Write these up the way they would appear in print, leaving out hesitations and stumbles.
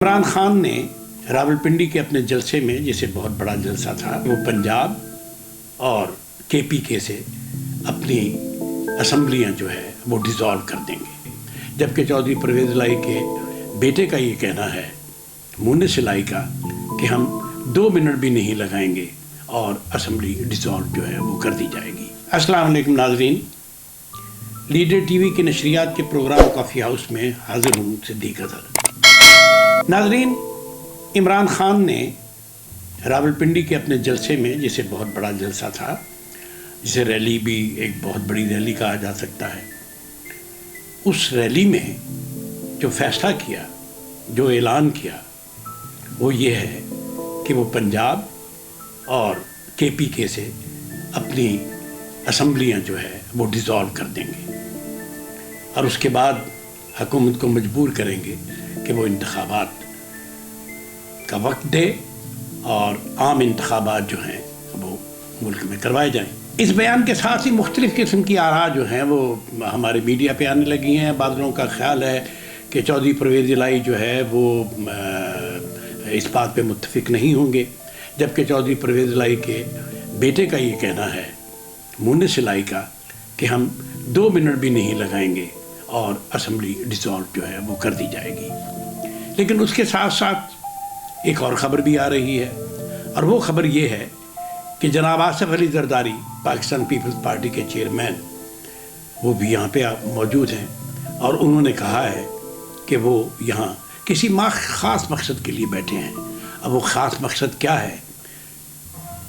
इमरान खान ने रावलपिंडी के अपने जलसे में, जिसे बहुत बड़ा जलसा था, वो पंजाब और KPK से अपनी असम्बलियाँ जो है वो डिज़ोल्व कर देंगे, जबकि चौधरी परवेज़ इलाही के बेटे का ये कहना है, मुनिस इलाही का, कि हम 2 मिनट भी नहीं लगाएंगे और असम्बली डिज़ोल्व जो है वो कर दी जाएगी। अस्सलाम वालेकुम नाज़रीन, लीडर TV के नशरियात के प्रोग्राम कॉफ़ी हाउस में हाजिर हूँ सिद्दीक अज़हर। नाज़रीन, इमरान खान ने रावलपिंडी के अपने जलसे में, जिसे बहुत बड़ा जलसा था, जिसे रैली भी एक बहुत बड़ी रैली कहा जा सकता है, उस रैली में जो फैसला किया, जो ऐलान किया, वो ये है कि वो पंजाब और KPK से अपनी असम्बलियाँ जो है वो डिज़ोल्व कर देंगे और उसके बाद हुकूमत को मजबूर करेंगे कि वो इंतखाबात का वक्त दे और आम इंतखाबात जो हैं वो मुल्क में करवाए जाएं। इस बयान के साथ ही मुख्तलिफ़ किस्म की आरा जो हैं वो हमारे मीडिया पे आने लगी हैं। बाद लोगों का ख्याल है कि चौधरी परवेज़ इलाही जो है वो इस बात पे मुत्तफिक नहीं होंगे, जबकि चौधरी परवेज़ इलाही के बेटे का ये कहना है, मुनिस इलाही का, कि हम 2 मिनट भी नहीं लगाएंगे और असम्बली डिज़ोल्व जो है वो कर दी जाएगी। लेकिन उसके साथ साथ एक और ख़बर भी आ रही है, और वो ख़बर ये है कि जनाब आसिफ अली ज़रदारी, पाकिस्तान पीपल्स पार्टी के चेयरमैन, वो भी यहाँ पे मौजूद हैं और उन्होंने कहा है कि वो यहाँ किसी ख़ास मकसद के लिए बैठे हैं। अब वो ख़ास मकसद क्या है,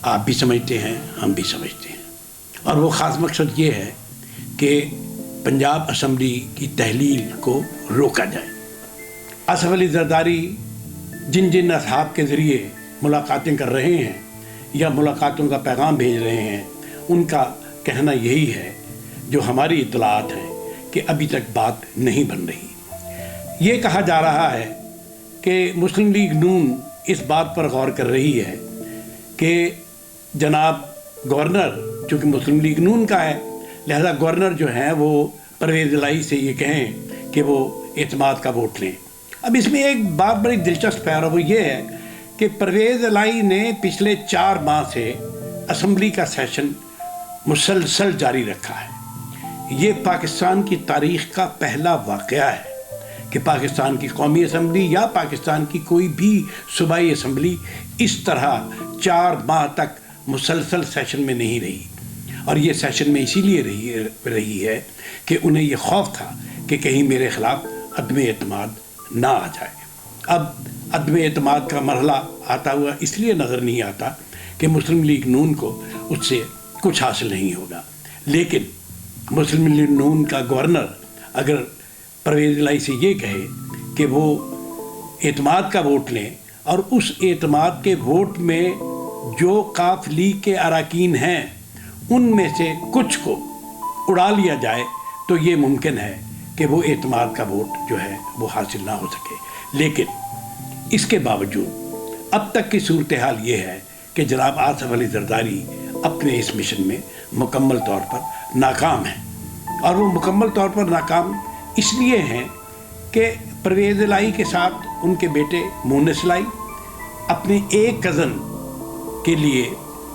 आप भी समझते हैं, हम भी समझते हैं, और वो ख़ास मकसद ये है कि पंजाब असम्बली की तहलील को रोका जाए। आसिफ अली ज़रदारी जिन जिन असहाब के ज़रिए मुलाकातें कर रहे हैं या मुलाकातों का पैगाम भेज रहे हैं, उनका कहना यही है, जो हमारी इत्तलाआत हैं, कि अभी तक बात नहीं बन रही। ये कहा जा रहा है कि मुस्लिम लीग नून इस बात पर गौर कर रही है कि जनाब गवर्नर, चूँकि मुस्लिम लीग नून का है, लिहाजा गवर्नर जो हैं वो परवेज़ इलाही से ये कहें कि वो एतमाद का वोट लें। अब इसमें एक बात बड़ी दिलचस्प है, और वो ये है कि परवेज़ इलाही ने पिछले 4 माह से असम्बली का सेशन मुसलसल जारी रखा है। ये पाकिस्तान की तारीख़ का पहला वाक़या है कि पाकिस्तान की कौमी असम्बली या पाकिस्तान की कोई भी सूबाई असम्बली इस तरह 4 माह तक मुसलसल सेशन में नहीं रही। और ये सेशन में इसीलिए रही है कि उन्हें ये खौफ था कि कहीं मेरे ख़िलाफ़ अदम एतमाद ना आ जाए। अब अदम एतमाद का मरहला आता हुआ इसलिए नज़र नहीं आता कि मुस्लिम लीग नून को उससे कुछ हासिल नहीं होगा, लेकिन मुस्लिम लीग नून का गवर्नर अगर परवेज़ इलाही से ये कहे कि वो एतमाद का वोट लें और उस एतमाद के वोट में जो काफ लीग के अरकान हैं उनमें से कुछ को उड़ा लिया जाए, तो ये मुमकिन है कि वो एतमाद का वोट जो है वो हासिल ना हो सके। लेकिन इसके बावजूद अब तक की सूरत हाल ये है कि जनाब आसिफ अली ज़रदारी अपने इस मिशन में मुकम्मल तौर पर नाकाम हैं, और वो मुकम्मल तौर पर नाकाम इसलिए हैं कि परवेज़ इलाही के साथ उनके बेटे मुनिस इलाही अपने एक कज़न के लिए,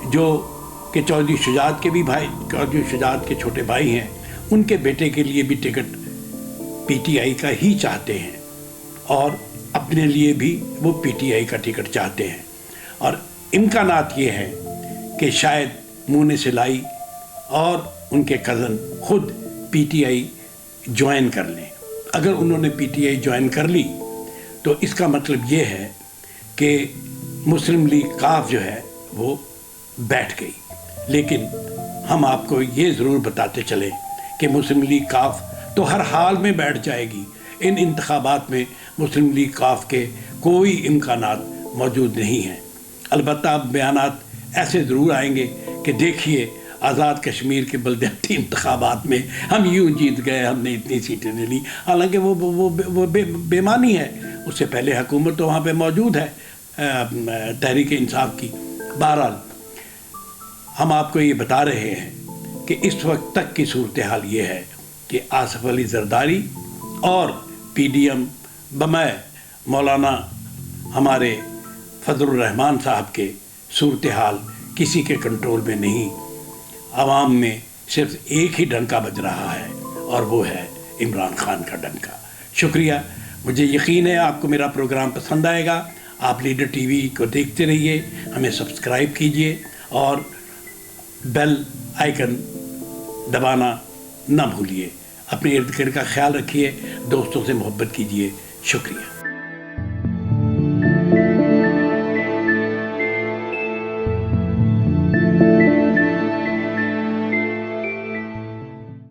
जो कि चौधरी शुजात के भी भाई, चौधरी शुजात के छोटे भाई हैं, उनके बेटे के लिए भी टिकट PTI का ही चाहते हैं, और अपने लिए भी वो PTI का टिकट चाहते हैं। और इम्कानात ये है कि शायद मुनिस इलाही और उनके कज़न ख़ुद PTI ज्वाइन कर लें। अगर उन्होंने PTI ज्वाइन कर ली तो इसका मतलब ये है कि मुस्लिम लीग काफ जो है वो बैठ गई। लेकिन हम आपको ये ज़रूर बताते चलें कि मुस्लिम लीग काफ तो हर हाल में बैठ जाएगी। इन इंतखाबात में मुस्लिम लीग काफ के कोई इम्कानात मौजूद नहीं हैं। अलबत्ता अब बयानात ऐसे ज़रूर आएंगे कि देखिए, आज़ाद कश्मीर के बलदियाती इंतखाबात में हम यूँ जीत गए, हमने इतनी सीटें ले ली, हालांकि वो बेमानी है। उससे पहले हुकूमत तो वहाँ पे मौजूद है, तहरीक इंसाफ की। बहरहाल हम आपको ये बता रहे हैं कि इस वक्त तक की सूरत हाल ये है कि आसिफ अली ज़रदारी और PDM बमय मौलाना ہمارے فضل الرحمان صاحب کے صورتحال کسی کے کنٹرول میں نہیں، عوام میں صرف ایک ہی ڈنکا بج رہا ہے اور وہ ہے عمران خان کا ڈنکا۔ شکریہ، مجھے یقین ہے آپ کو میرا پروگرام پسند آئے گا۔ آپ لیڈر ٹی وی کو دیکھتے رہیے، ہمیں سبسکرائب کیجیے اور بیل آئیکن دبانا نہ بھولیے۔ اپنے ارد گرد کا خیال رکھیے، دوستوں سے محبت کیجیے۔ شکریہ۔